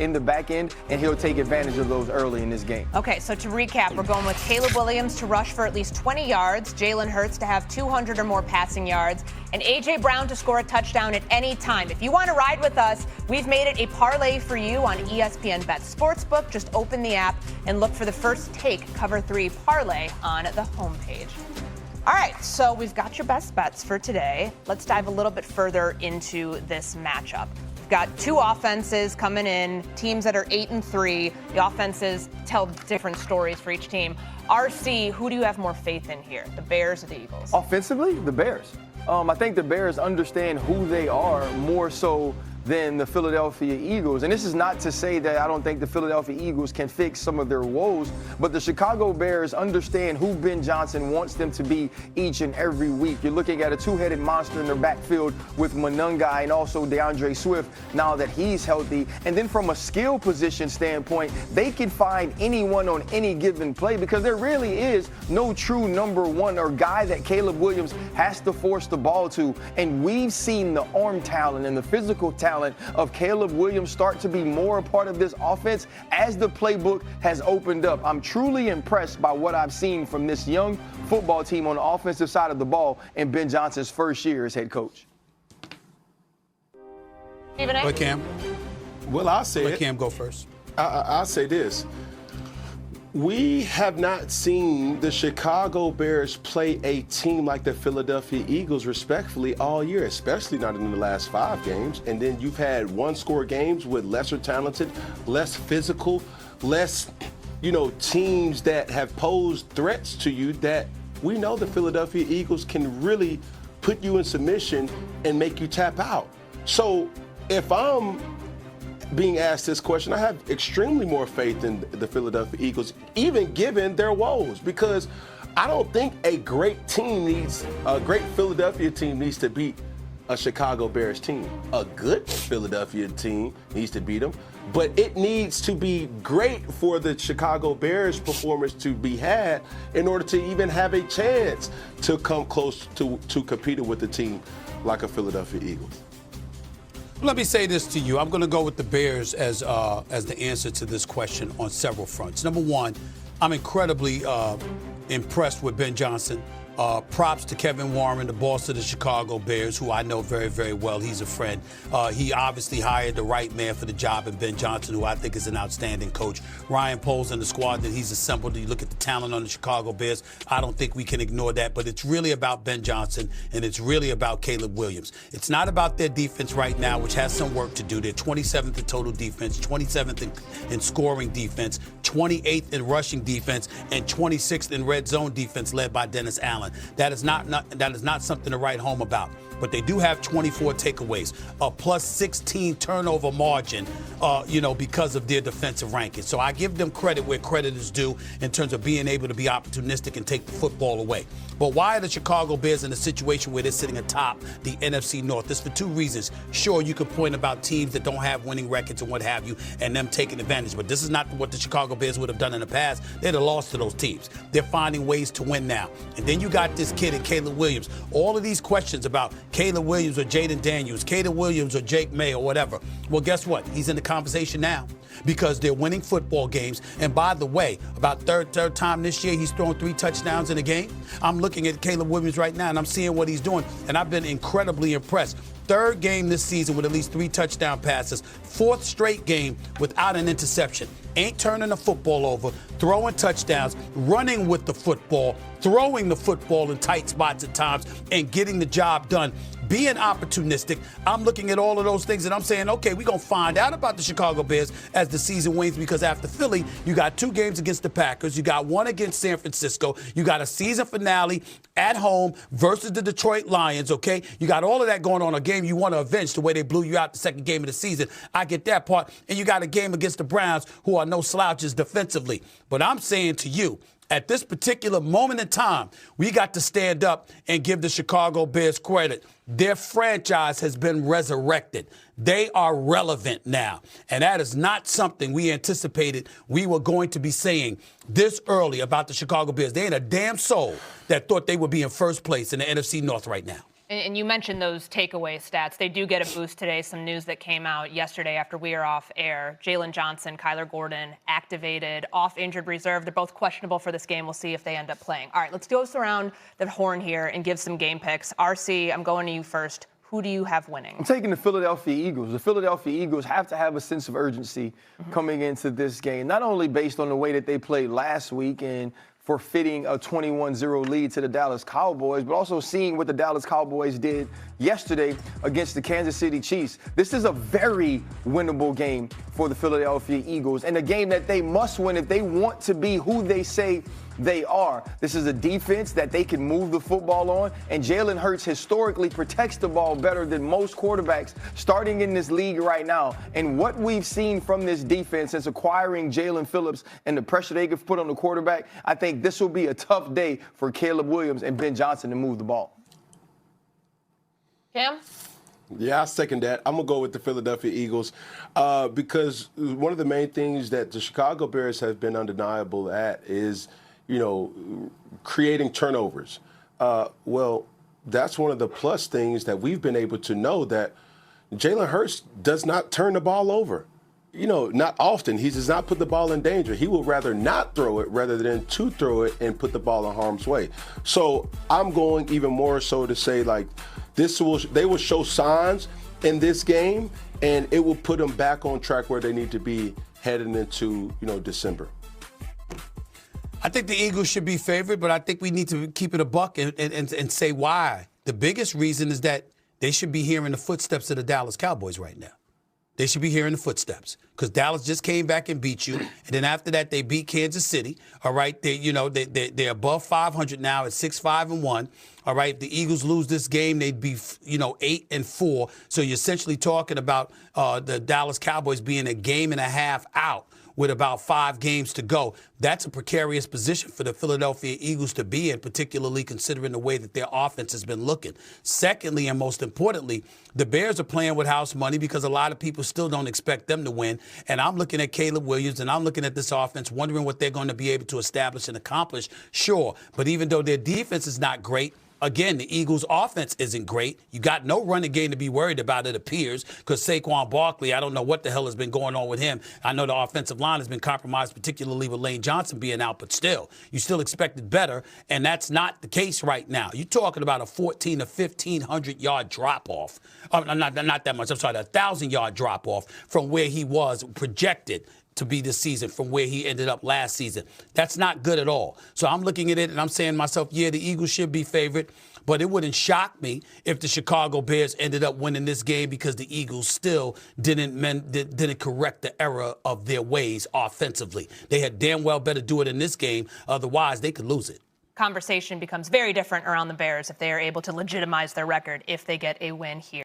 in the back end, and he'll take advantage of those early in this game. Okay, so to recap, we're going with Caleb Williams to rush for at least 20 yards, Jalen Hurts to have 200 or more passing yards, and A.J. Brown to score a touchdown at any time. If you want to ride with us, we've made it a parlay for you on ESPN Bet Sportsbook. Just open the app and look for the First Take Cover 3 parlay on the homepage. All right, so we've got your best bets for today. Let's dive a little bit further into this matchup. We've got two offenses coming in, teams that are 8-3. The offenses tell different stories for each team. RC, who do you have more faith in here, the Bears or the Eagles? Offensively, the Bears. I think the Bears understand who they are more so than the Philadelphia Eagles. And this is not to say that I don't think the Philadelphia Eagles can fix some of their woes, but the Chicago Bears understand who Ben Johnson wants them to be each and every week. You're looking at a two-headed monster in their backfield with Monungai and also DeAndre Swift now that he's healthy. And then from a skill position standpoint, they can find anyone on any given play because there really is no true number one or guy that Caleb Williams has to force the ball to. And we've seen the arm talent and the physical talent of Caleb Williams start to be more a part of this offense as the playbook has opened up. I'm truly impressed by what I've seen from this young football team on the offensive side of the ball in Ben Johnson's first year as head coach. Stephen A? Let Cam. Well, I'll say Let it. Cam go first. I'll say this. We have not seen the Chicago Bears play a team like the Philadelphia Eagles respectfully all year, especially not in the last 5 games. And then you've had one-score games with lesser talented, less physical, less, teams that have posed threats to you that we know the Philadelphia Eagles can really put you in submission and make you tap out. So if I'm being asked this question, I have extremely more faith in the Philadelphia Eagles, even given their woes, because I don't think a great Philadelphia team needs to beat a Chicago Bears team. A good Philadelphia team needs to beat them, but it needs to be great for the Chicago Bears performance to be had in order to even have a chance to come close to competing with a team like a Philadelphia Eagles. Let me say this to you. I'm going to go with the Bears as the answer to this question on several fronts. Number one, I'm incredibly impressed with Ben Johnson. Props to Kevin Warren, the boss of the Chicago Bears, who I know very, very well. He's a friend. He obviously hired the right man for the job in Ben Johnson, who I think is an outstanding coach. Ryan Poles and the squad that he's assembled. You look at the talent on the Chicago Bears. I don't think we can ignore that. But it's really about Ben Johnson, and it's really about Caleb Williams. It's not about their defense right now, which has some work to do. They're 27th in total defense, 27th in scoring defense, 28th in rushing defense, and 26th in red zone defense, led by Dennis Allen. That is not something to write home about. But they do have 24 takeaways, a plus 16 turnover margin, because of their defensive ranking. So I give them credit where credit is due in terms of being able to be opportunistic and take the football away. But why are the Chicago Bears in a situation where they're sitting atop the NFC North? It's for two reasons. Sure, you could point about teams that don't have winning records and what have you, and them taking advantage. But this is not what the Chicago Bears would have done in the past. They'd have lost to those teams. They're finding ways to win now. And then you got this kid in Caleb Williams. All of these questions about Caleb Williams or Jaden Daniels, Caleb Williams or Jake May or whatever. Well, guess what? He's in the conversation now because they're winning football games. And by the way, about third time this year, he's thrown 3 touchdowns in a game. I'm looking at Caleb Williams right now, and I'm seeing what he's doing, and I've been incredibly impressed. 3rd game this season with at least 3 touchdown passes. 4th straight game without an interception. Ain't turning the football over, throwing touchdowns, running with the football, throwing the football in tight spots at times, and getting the job done. Being opportunistic. I'm looking at all of those things and I'm saying, okay, we're going to find out about the Chicago Bears as the season wanes, because after Philly, you got 2 games against the Packers. You got 1 against San Francisco. You got a season finale at home versus the Detroit Lions, okay? You got all of that going on, a game you want to avenge the way they blew you out the 2nd game of the season. I get that part. And you got a game against the Browns, who are no slouches defensively. But I'm saying to you, at this particular moment in time, we got to stand up and give the Chicago Bears credit. Their franchise has been resurrected. They are relevant now. And that is not something we anticipated we were going to be saying this early about the Chicago Bears. There ain't a damn soul that thought they would be in first place in the NFC North right now. And you mentioned those takeaway stats. They do get a boost today. Some news that came out yesterday after we are off air. Jalen Johnson, Kyler Gordon, activated, off injured reserve. They're both questionable for this game. We'll see if they end up playing. All right, let's go around the horn here and give some game picks. RC, I'm going to you first. Who do you have winning? I'm taking the Philadelphia Eagles. The Philadelphia Eagles have to have a sense of urgency coming into this game, not only based on the way that they played last week and forfeiting a 21-0 lead to the Dallas Cowboys, but also seeing what the Dallas Cowboys did yesterday against the Kansas City Chiefs. This is a very winnable game for the Philadelphia Eagles, and a game that they must win if they want to be who they say they are. This is a defense that they can move the football on, and Jalen Hurts historically protects the ball better than most quarterbacks starting in this league right now. And what we've seen from this defense since acquiring Jalen Phillips and the pressure they could put on the quarterback, I think this will be a tough day for Caleb Williams and Ben Johnson to move the ball. Cam? Yeah, I second that. I'm going to go with the Philadelphia Eagles because one of the main things that the Chicago Bears have been undeniable at is, creating turnovers. Well, that's one of the plus things that we've been able to know, that Jalen Hurts does not turn the ball over. Not often. He does not put the ball in danger. He will rather not throw it rather than to throw it and put the ball in harm's way. So I'm going even more so to say, like, they will show signs in this game, and it will put them back on track where they need to be heading into, December. I think the Eagles should be favored, but I think we need to keep it a buck and say why. The biggest reason is that they should be hearing the footsteps of the Dallas Cowboys right now. They should be hearing the footsteps because Dallas just came back and beat you, and then after that they beat Kansas City. All right, they're above 500 now at 6-5-1. All right, if the Eagles lose this game, they'd be 8-4. So you're essentially talking about the Dallas Cowboys being a game and a half out with about 5 games to go. That's a precarious position for the Philadelphia Eagles to be in, particularly considering the way that their offense has been looking. Secondly, and most importantly, the Bears are playing with house money because a lot of people still don't expect them to win. And I'm looking at Caleb Williams, and I'm looking at this offense, wondering what they're going to be able to establish and accomplish. Sure, but even though their defense is not great, again, the Eagles' offense isn't great. You got no running game to be worried about, it appears, because Saquon Barkley, I don't know what the hell has been going on with him. I know the offensive line has been compromised, particularly with Lane Johnson being out, but still, you still expected better, and that's not the case right now. You're talking about a 1,400 to 1,500-yard drop-off. Not that much. I'm sorry, a 1,000-yard drop-off from where he was projected to be this season from where he ended up last season. That's not good at all. So I'm looking at it and I'm saying to myself, yeah, the Eagles should be favored, but it wouldn't shock me if the Chicago Bears ended up winning this game because the Eagles still didn't correct the error of their ways offensively. They had damn well better do it in this game. Otherwise, they could lose it. Conversation becomes very different around the Bears if they are able to legitimize their record if they get a win here.